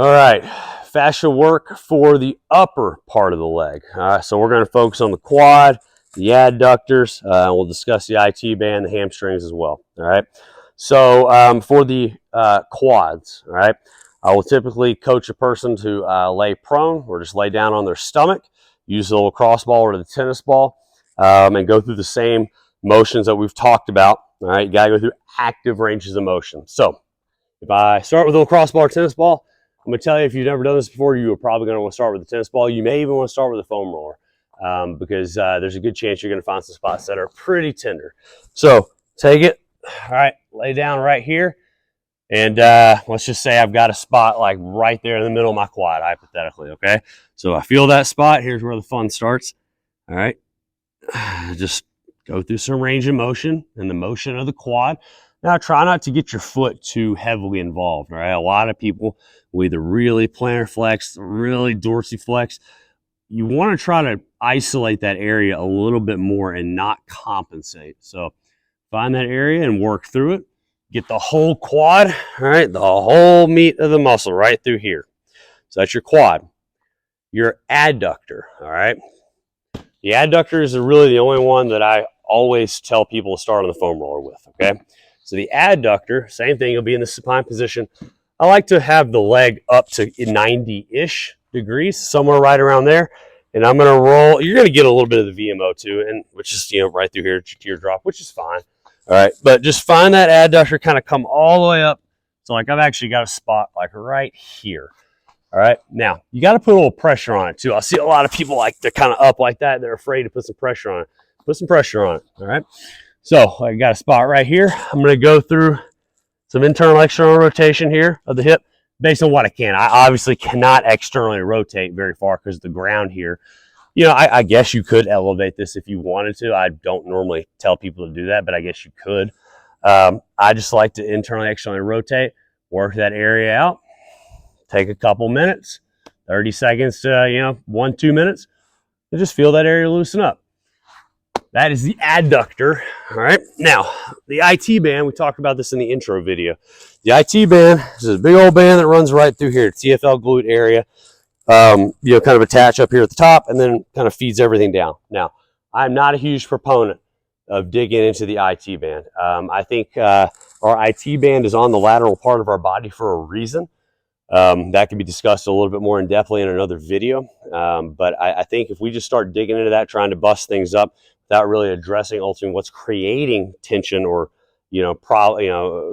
All right, fascia work for the upper part of the leg. All right, so we're going to focus on the quad, the adductors. We'll discuss the IT band, the hamstrings as well. All right, so for the quads, all right, I will typically coach a person to lay prone or just lay down on their stomach, use a little crossball or the tennis ball, and go through the same motions that we've talked about. All right, you got to go through active ranges of motion. So if I start with a little crossball or tennis ball, I'm going to tell you, if you've never done this before, you are probably going to want to start with the tennis ball. You may even want to start with a foam roller because there's a good chance you're going to find some spots that are pretty tender. So take it, all right, lay down right here. And let's just say I've got a spot like right there in the middle of my quad, hypothetically, okay? So I feel that spot. Here's where the fun starts, all right? Just go through some range of motion and the motion of the quad. Now, try not to get your foot too heavily involved, all right? A lot of people will either really plantar flex, really dorsiflex. You want to try to isolate that area a little bit more and not compensate. So find that area and work through it. Get the whole quad, all right? The whole meat of the muscle right through here. So that's your quad. Your adductor, all right? The adductor is really the only one that I always tell people to start on the foam roller with, okay? So the adductor, same thing, you'll be in the supine position. I like to have the leg up to 90-ish degrees, somewhere right around there. And I'm going to roll. You're going to get a little bit of the VMO too, and which is, right through here, teardrop, which is fine. All right, but just find that adductor kind of come all the way up. So like I've actually got a spot like right here. All right, now you got to put a little pressure on it too. I see a lot of people like they're kind of up like that. They're afraid to put some pressure on it. Put some pressure on it, all right? So I got a spot right here. I'm going to go through some internal, external rotation here of the hip based on what I can. I obviously cannot externally rotate very far because of the ground here. I guess you could elevate this if you wanted to. I don't normally tell people to do that, but I guess you could. I just like to internally, externally rotate, work that area out, take a couple minutes, 30 seconds to, 1-2 minutes, and just feel that area loosen up. That is the adductor, all right? Now, the IT band, we talked about this in the intro video. The IT band is a big old band that runs right through here, TFL glute area, kind of attached up here at the top and then kind of feeds everything down. Now, I'm not a huge proponent of digging into the IT band. I think our IT band is on the lateral part of our body for a reason. That can be discussed a little bit more in depthly in another video. But I think if we just start digging into that, trying to bust things up, without really addressing ultimately what's creating tension or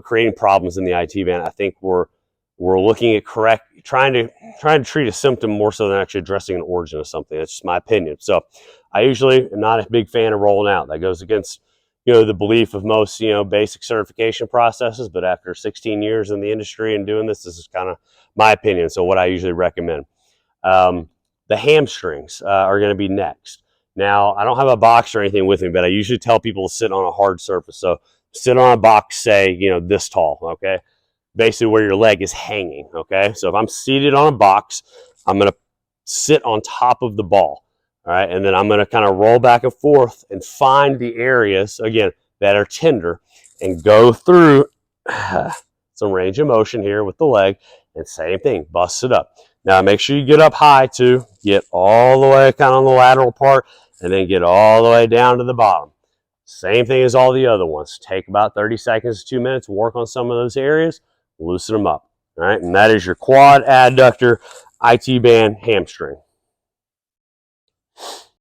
creating problems in the IT band, I think we're looking at trying to treat a symptom more so than actually addressing an origin of something. That's just my opinion. So I usually am not a big fan of rolling out. That goes against the belief of most basic certification processes. But after 16 years in the industry and doing this is kind of my opinion. So what I usually recommend. The hamstrings are going to be next. Now, I don't have a box or anything with me, but I usually tell people to sit on a hard surface. So sit on a box, say, this tall, okay? Basically where your leg is hanging, okay? So if I'm seated on a box, I'm going to sit on top of the ball, all right? And then I'm going to kind of roll back and forth and find the areas, again, that are tender and go through some range of motion here with the leg. And same thing, bust it up. Now, make sure you get up high too. Get all the way kind of on the lateral part and then get all the way down to the bottom. Same thing as all the other ones. Take about 30 seconds to 2 minutes, work on some of those areas, loosen them up. All right, and that is your quad, adductor, IT band, hamstring.